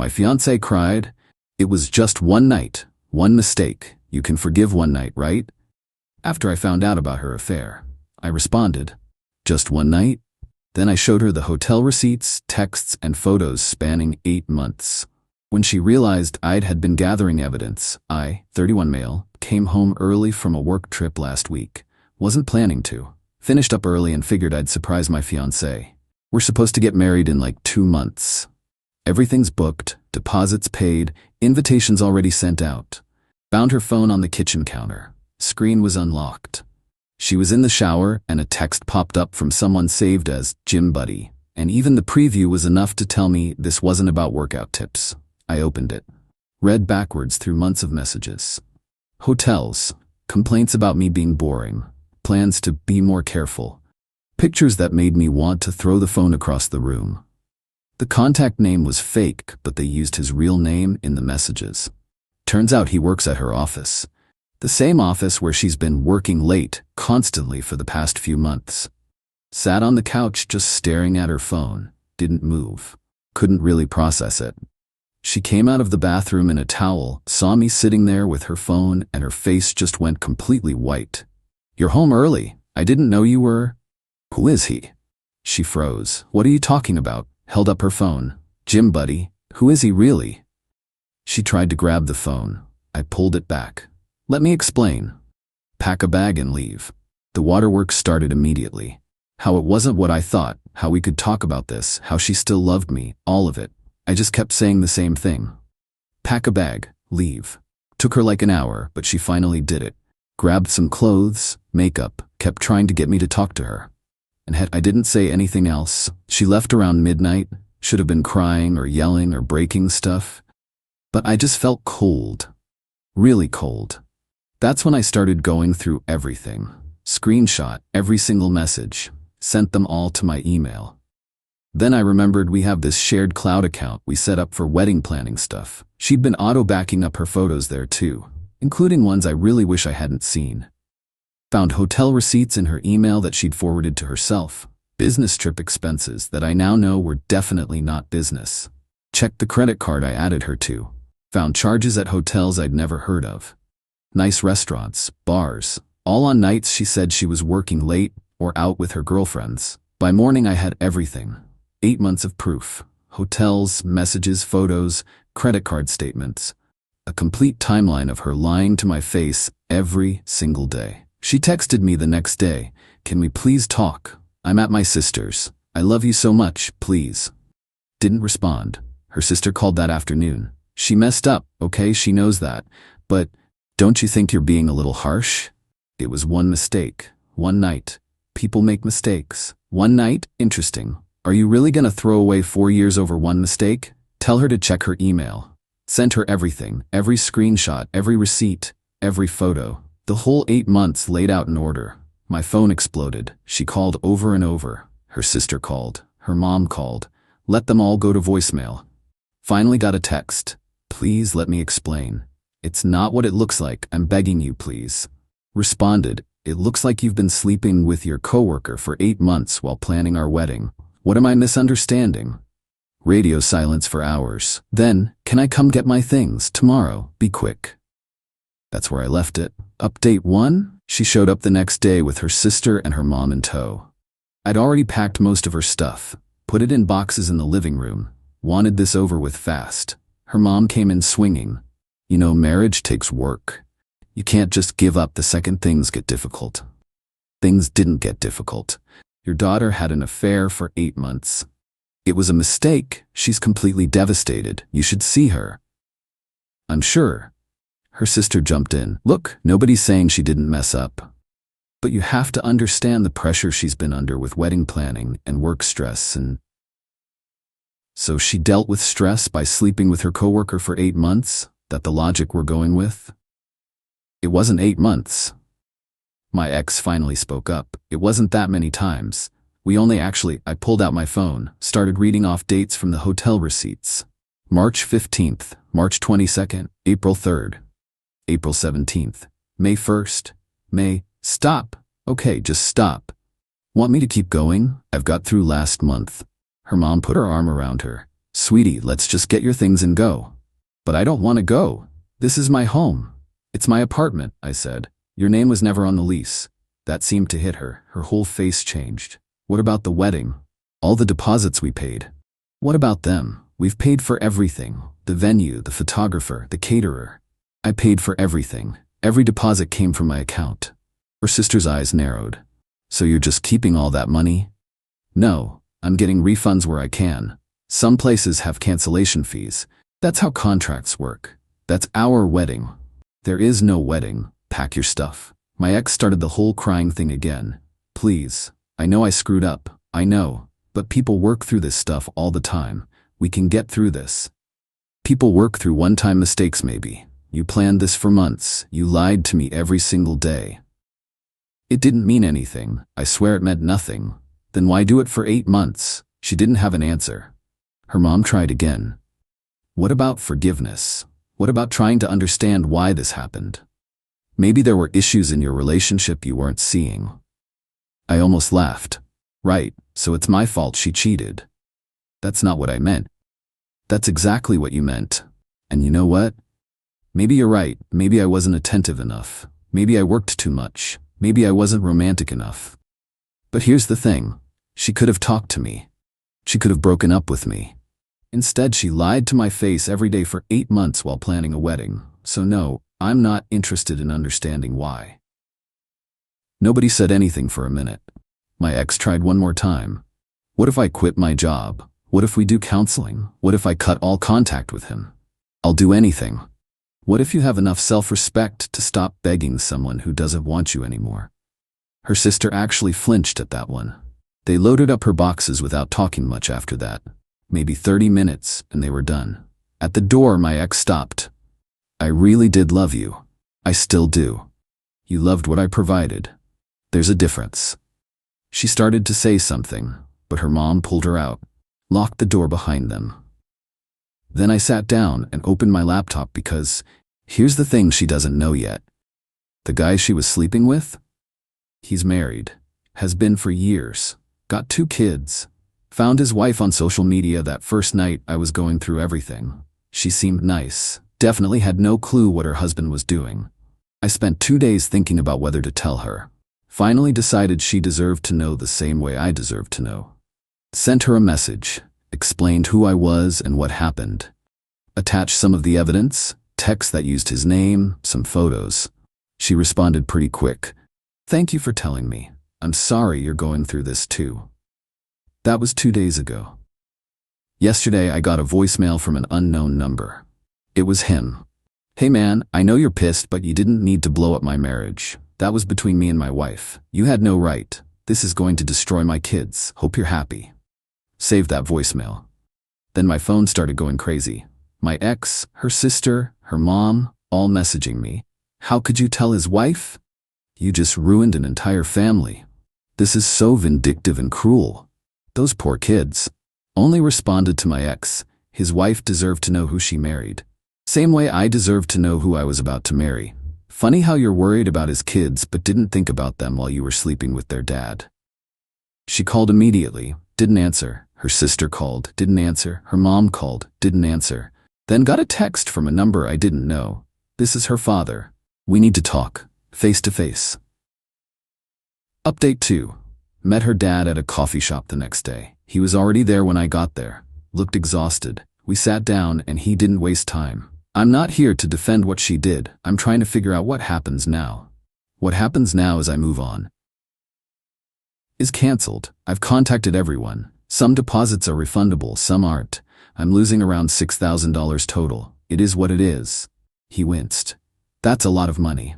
My fiancé cried. It was just one night, one mistake. You can forgive one night, right? After I found out about her affair, I responded, just one night? Then I showed her the hotel receipts, texts, and photos spanning 8 months. When she realized had been gathering evidence, I, 31 male, came home early from a work trip last week. Wasn't planning to. Finished up early and figured I'd surprise my fiancé. We're supposed to get married in like 2 months. Everything's booked, deposits paid, invitations already sent out. Found her phone on the kitchen counter. Screen was unlocked. She was in the shower and a text popped up from someone saved as Gym Buddy. And even the preview was enough to tell me this wasn't about workout tips. I opened it. Read backwards through months of messages. Hotels. Complaints about me being boring. Plans to be more careful. Pictures that made me want to throw the phone across the room. The contact name was fake, but they used his real name in the messages. Turns out he works at her office. The same office where she's been working late, constantly for the past few months. Sat on the couch just staring at her phone. Didn't move. Couldn't really process it. She came out of the bathroom in a towel, saw me sitting there with her phone, and her face just went completely white. You're home early. I didn't know you were. Who is he? She froze. What are you talking about? Held up her phone. Gym Buddy. Who is he really? She tried to grab the phone. I pulled it back. Let me explain. Pack a bag and leave. The waterworks started immediately. How it wasn't what I thought, how we could talk about this, how she still loved me, all of it. I just kept saying the same thing. Pack a bag, leave. Took her like an hour, but she finally did it. Grabbed some clothes, makeup, kept trying to get me to talk to her. And I didn't say anything else. She left around midnight, should have been crying or yelling or breaking stuff. But I just felt cold. Really cold. That's when I started going through everything. Screenshot every single message. Sent them all to my email. Then I remembered we have this shared cloud account we set up for wedding planning stuff. She'd been auto-backing up her photos there too, including ones I really wish I hadn't seen. Found hotel receipts in her email that she'd forwarded to herself. Business trip expenses that I now know were definitely not business. Checked the credit card I added her to. Found charges at hotels I'd never heard of. Nice restaurants, bars, all on nights she said she was working late or out with her girlfriends. By morning I had everything. 8 months of proof. Hotels, messages, photos, credit card statements. A complete timeline of her lying to my face every single day. She texted me the next day, "Can we please talk? I'm at my sister's. I love you so much, please." Didn't respond. Her sister called that afternoon. She messed up, okay, she knows that. But don't you think you're being a little harsh? It was one mistake. One night. People make mistakes. One night? Interesting. Are you really gonna throw away 4 years over one mistake? Tell her to check her email. Sent her everything, every screenshot, every receipt, every photo. The whole 8 months laid out in order. My phone exploded. She called over and over. Her sister called. Her mom called. Let them all go to voicemail. Finally got a text. Please let me explain. It's not what it looks like. I'm begging you, please. Responded. It looks like you've been sleeping with your coworker for 8 months while planning our wedding. What am I misunderstanding? Radio silence for hours. Then, can I come get my things tomorrow? Be quick. That's where I left it. Update 1? She showed up the next day with her sister and her mom in tow. I'd already packed most of her stuff, put it in boxes in the living room, wanted this over with fast. Her mom came in swinging. You know, marriage takes work. You can't just give up the second things get difficult. Things didn't get difficult. Your daughter had an affair for 8 months. It was a mistake. She's completely devastated. You should see her. I'm sure. Her sister jumped in. Look, nobody's saying she didn't mess up. But you have to understand the pressure she's been under with wedding planning and work stress and... So she dealt with stress by sleeping with her coworker for 8 months? That the logic we're going with? It wasn't 8 months. My ex finally spoke up. It wasn't that many times. I pulled out my phone, started reading off dates from the hotel receipts. March 15th, March 22nd, April 3rd, April 17th, May 1st, Stop. Okay, just stop. Want me to keep going? I've got through last month. Her mom put her arm around her. Sweetie, let's just get your things and go. But I don't want to go. This is my home. It's my apartment, I said. Your name was never on the lease. That seemed to hit her. Her whole face changed. What about the wedding? All the deposits we paid. What about them? We've paid for everything. The venue, the photographer, the caterer. I paid for everything. Every deposit came from my account. Her sister's eyes narrowed. So you're just keeping all that money? No, I'm getting refunds where I can. Some places have cancellation fees. That's how contracts work. That's our wedding. There is no wedding. Pack your stuff. My ex started the whole crying thing again. Please. I know I screwed up. I know. But people work through this stuff all the time. We can get through this. People work through one-time mistakes maybe. You planned this for months. You lied to me every single day. It didn't mean anything. I swear it meant nothing. Then why do it for 8 months? She didn't have an answer. Her mom tried again. What about forgiveness? What about trying to understand why this happened? Maybe there were issues in your relationship you weren't seeing. I almost laughed. Right, so it's my fault she cheated. That's not what I meant. That's exactly what you meant. And you know what? Maybe you're right. Maybe I wasn't attentive enough. Maybe I worked too much. Maybe I wasn't romantic enough. But here's the thing. She could have talked to me. She could have broken up with me. Instead, she lied to my face every day for 8 months while planning a wedding. So no, I'm not interested in understanding why. Nobody said anything for a minute. My ex tried one more time. What if I quit my job? What if we do counseling? What if I cut all contact with him? I'll do anything. What if you have enough self-respect to stop begging someone who doesn't want you anymore? Her sister actually flinched at that one. They loaded up her boxes without talking much after that. Maybe 30 minutes, and they were done. At the door, my ex stopped. I really did love you. I still do. You loved what I provided. There's a difference. She started to say something, but her mom pulled her out, locked the door behind them. Then I sat down and opened my laptop because here's the thing she doesn't know yet. The guy she was sleeping with? He's married, has been for years, got 2 kids, found his wife on social media that first night I was going through everything. She seemed nice, definitely had no clue what her husband was doing. I spent 2 days thinking about whether to tell her. Finally decided she deserved to know the same way I deserved to know. Sent her a message. Explained who I was and what happened. Attached some of the evidence, text that used his name, some photos. She responded pretty quick. Thank you for telling me. I'm sorry you're going through this too. That was 2 days ago. Yesterday I got a voicemail from an unknown number. It was him. Hey man, I know you're pissed, but you didn't need to blow up my marriage. That was between me and my wife. You had no right. This is going to destroy my kids. Hope you're happy. Saved that voicemail. Then my phone started going crazy. My ex, her sister, her mom, all messaging me. How could you tell his wife? You just ruined an entire family. This is so vindictive and cruel. Those poor kids. Only responded to my ex. His wife deserved to know who she married. Same way I deserved to know who I was about to marry. Funny how you're worried about his kids but didn't think about them while you were sleeping with their dad. She called immediately, didn't answer. Her sister called, didn't answer. Her mom called, didn't answer. Then got a text from a number I didn't know. This is her father. We need to talk, face to face. Update 2. Met her dad at a coffee shop the next day. He was already there when I got there. Looked exhausted. We sat down and he didn't waste time. I'm not here to defend what she did. I'm trying to figure out what happens now. What happens now as I move on is canceled. I've contacted everyone. Some deposits are refundable, some aren't. I'm losing around $6,000 total. It is what it is. He winced. That's a lot of money.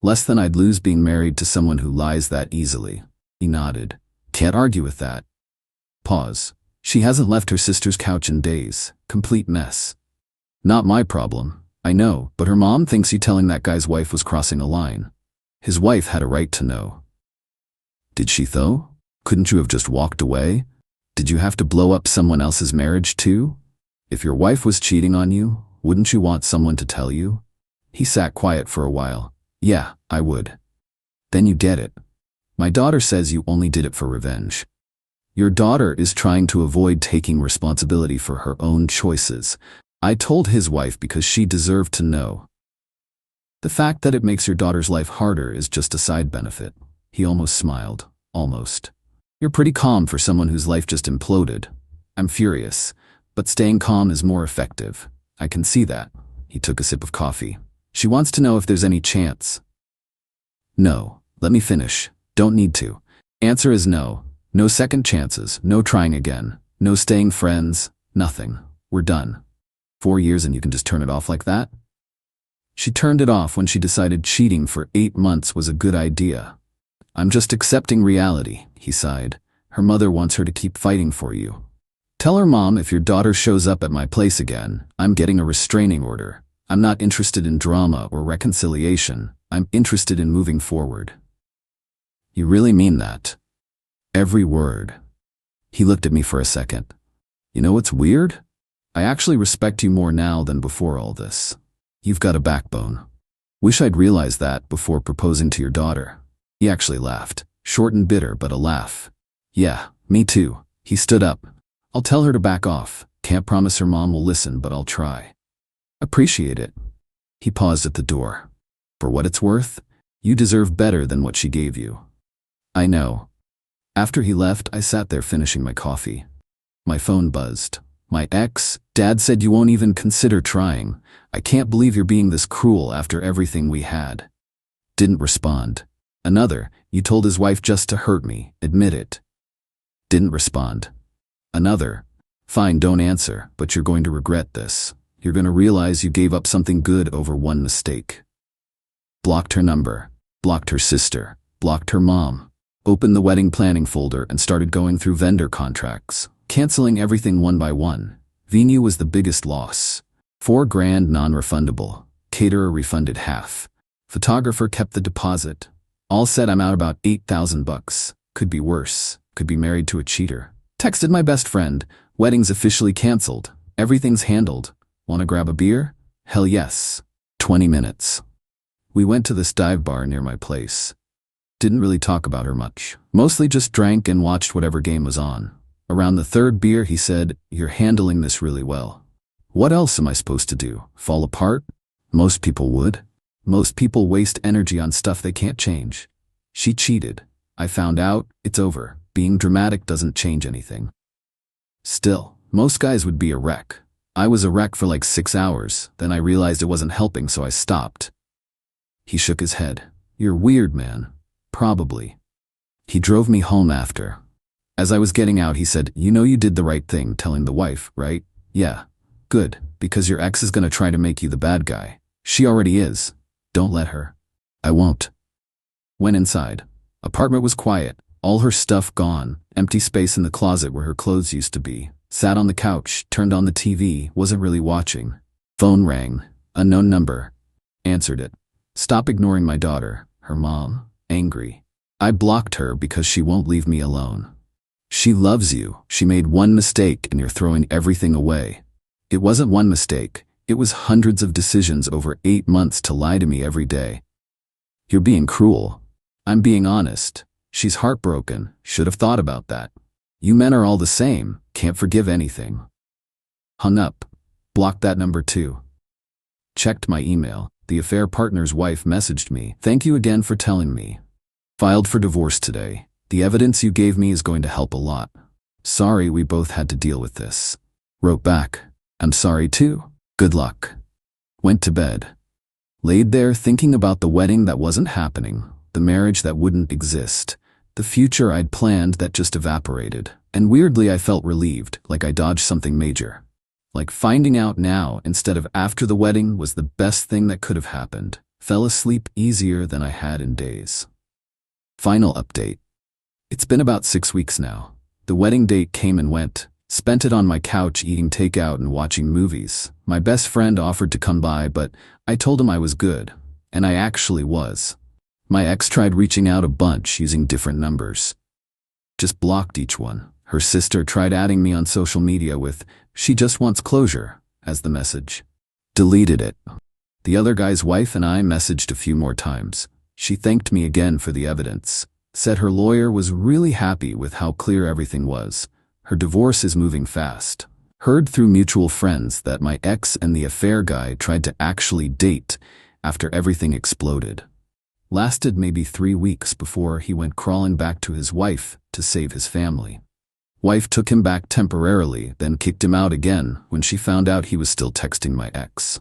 Less than I'd lose being married to someone who lies that easily. He nodded. Can't argue with that. Pause. She hasn't left her sister's couch in days. Complete mess. Not my problem. I know, but her mom thinks you telling that guy's wife was crossing a line. His wife had a right to know. Did she though? Couldn't you have just walked away? Did you have to blow up someone else's marriage too? If your wife was cheating on you, wouldn't you want someone to tell you? He sat quiet for a while. Yeah, I would. Then you get it. My daughter says you only did it for revenge. Your daughter is trying to avoid taking responsibility for her own choices. I told his wife because she deserved to know. The fact that it makes your daughter's life harder is just a side benefit. He almost smiled. Almost. You're pretty calm for someone whose life just imploded. I'm furious, but staying calm is more effective. I can see that. He took a sip of coffee. She wants to know if there's any chance. No. Let me finish. Don't need to. Answer is no. No second chances. No trying again. No staying friends. Nothing. We're done. 4 years and you can just turn it off like that? She turned it off when she decided cheating for 8 months was a good idea. I'm just accepting reality, he sighed. Her mother wants her to keep fighting for you. Tell her mom if your daughter shows up at my place again, I'm getting a restraining order. I'm not interested in drama or reconciliation. I'm interested in moving forward. You really mean that? Every word. He looked at me for a second. You know what's weird? I actually respect you more now than before all this. You've got a backbone. Wish I'd realized that before proposing to your daughter. He actually laughed, short and bitter, but a laugh. Yeah, me too. He stood up. I'll tell her to back off. Can't promise her mom will listen, but I'll try. Appreciate it. He paused at the door. For what it's worth, you deserve better than what she gave you. I know. After he left, I sat there finishing my coffee. My phone buzzed. My ex, Dad said you won't even consider trying. I can't believe you're being this cruel after everything we had. Didn't respond. Another, you told his wife just to hurt me, admit it. Didn't respond. Another, fine, don't answer, but you're going to regret this. You're going to realize you gave up something good over one mistake. Blocked her number, blocked her sister, blocked her mom. Opened the wedding planning folder and started going through vendor contracts, canceling everything one by one. Venue was the biggest loss. $4,000 non-refundable. Caterer refunded half. Photographer kept the deposit. All said I'm out about $8,000. Could be worse. Could be married to a cheater. Texted my best friend. Wedding's officially canceled. Everything's handled. Wanna grab a beer? Hell yes. 20 minutes. We went to this dive bar near my place. Didn't really talk about her much. Mostly just drank and watched whatever game was on. Around the third beer he said, "You're handling this really well." What else am I supposed to do? Fall apart? Most people would. Most people waste energy on stuff they can't change. She cheated. I found out, it's over. Being dramatic doesn't change anything. Still, most guys would be a wreck. I was a wreck for like 6 hours, then I realized it wasn't helping, so I stopped. He shook his head. You're weird, man. Probably. He drove me home after. As I was getting out, he said, "You know you did the right thing telling the wife, right?" "Yeah." "Good, because your ex is gonna try to make you the bad guy. She already is. Don't let her." "I won't." Went inside. Apartment was quiet. All her stuff gone. Empty space in the closet where her clothes used to be. Sat on the couch, turned on the TV, wasn't really watching. Phone rang. Unknown number. Answered it. Stop ignoring my daughter. Her mom. Angry. I blocked her because she won't leave me alone. She loves you. She made one mistake and you're throwing everything away. It wasn't one mistake. It was hundreds of decisions over 8 months to lie to me every day. You're being cruel. I'm being honest. She's heartbroken. Should have thought about that. You men are all the same. Can't forgive anything. Hung up. Blocked that number too. Checked my email. The affair partner's wife messaged me. "Thank you again for telling me. Filed for divorce today. The evidence you gave me is going to help a lot. Sorry we both had to deal with this." Wrote back. "I'm sorry too. Good luck." Went to bed. Laid there thinking about the wedding that wasn't happening, the marriage that wouldn't exist, the future I'd planned that just evaporated. And weirdly I felt relieved, like I dodged something major. Like finding out now instead of after the wedding was the best thing that could have happened. Fell asleep easier than I had in days. Final update. It's been about 6 weeks now. The wedding date came and went. Spent it on my couch eating takeout and watching movies. My best friend offered to come by, but I told him I was good. And I actually was. My ex tried reaching out a bunch using different numbers. Just blocked each one. Her sister tried adding me on social media with, "She just wants closure," as the message. Deleted it. The other guy's wife and I messaged a few more times. She thanked me again for the evidence. Said her lawyer was really happy with how clear everything was. Her divorce is moving fast. Heard through mutual friends that my ex and the affair guy tried to actually date after everything exploded. Lasted maybe 3 weeks before he went crawling back to his wife to save his family. Wife took him back temporarily, then kicked him out again when she found out he was still texting my ex.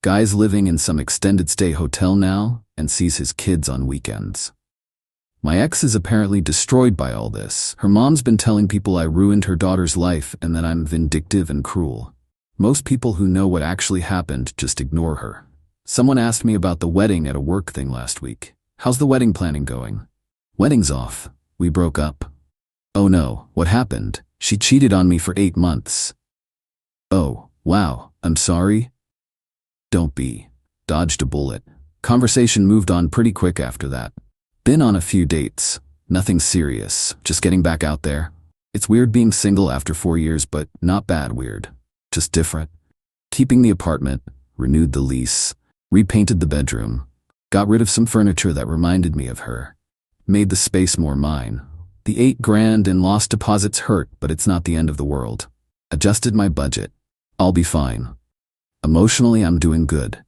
Guy's living in some extended stay hotel now and sees his kids on weekends. My ex is apparently destroyed by all this. Her mom's been telling people I ruined her daughter's life and that I'm vindictive and cruel. Most people who know what actually happened just ignore her. Someone asked me about the wedding at a work thing last week. How's the wedding planning going? Wedding's off. We broke up. Oh no, what happened? She cheated on me for 8 months. Oh, wow, I'm sorry. Don't be. Dodged a bullet. Conversation moved on pretty quick after that. Been on a few dates. Nothing serious, just getting back out there. It's weird being single after 4 years, but not bad weird. Just different. Keeping the apartment, renewed the lease, repainted the bedroom, got rid of some furniture that reminded me of her. Made the space more mine. The $8,000 in lost deposits hurt, but it's not the end of the world. Adjusted my budget. I'll be fine. Emotionally, I'm doing good.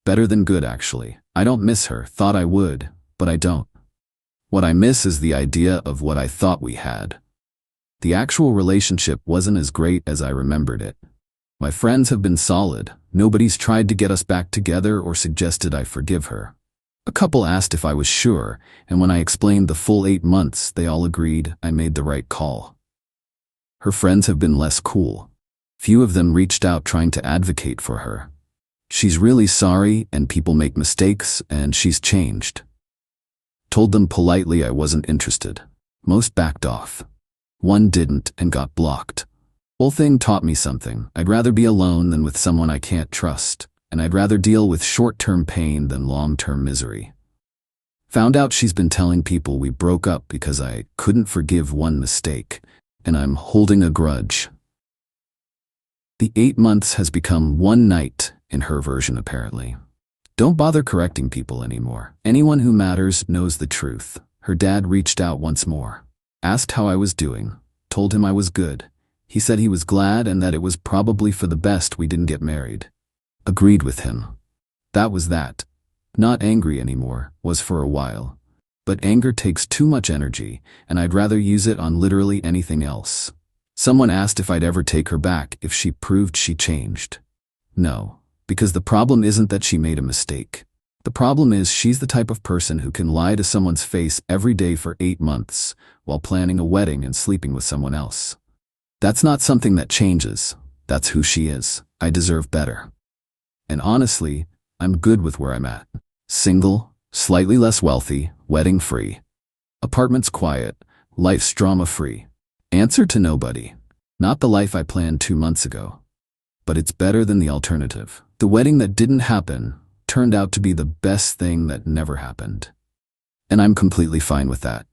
Better than good, actually. I don't miss her. Thought I would, but I don't. What I miss is the idea of what I thought we had. The actual relationship wasn't as great as I remembered it. My friends have been solid. Nobody's tried to get us back together or suggested I forgive her. A couple asked if I was sure, and when I explained the full 8 months, they all agreed I made the right call. Her friends have been less cool. Few of them reached out trying to advocate for her. She's really sorry, and people make mistakes, and she's changed. Told them politely I wasn't interested. Most backed off. One didn't and got blocked. Whole thing taught me something. I'd rather be alone than with someone I can't trust, and I'd rather deal with short-term pain than long-term misery. Found out she's been telling people we broke up because I couldn't forgive one mistake, and I'm holding a grudge. The 8 months has become 1 night in her version, apparently. Don't bother correcting people anymore. Anyone who matters knows the truth. Her dad reached out once more. Asked how I was doing. Told him I was good. He said he was glad and that it was probably for the best we didn't get married. Agreed with him. That was that. Not angry anymore, was for a while. But anger takes too much energy, and I'd rather use it on literally anything else. Someone asked if I'd ever take her back if she proved she changed. No. Because the problem isn't that she made a mistake. The problem is she's the type of person who can lie to someone's face every day for 8 months while planning a wedding and sleeping with someone else. That's not something that changes. That's who she is. I deserve better. And honestly, I'm good with where I'm at. Single, slightly less wealthy, wedding-free. Apartment's quiet, life's drama-free. Answer to nobody. Not the life I planned 2 months ago. But it's better than the alternative. The wedding that didn't happen turned out to be the best thing that never happened. And I'm completely fine with that.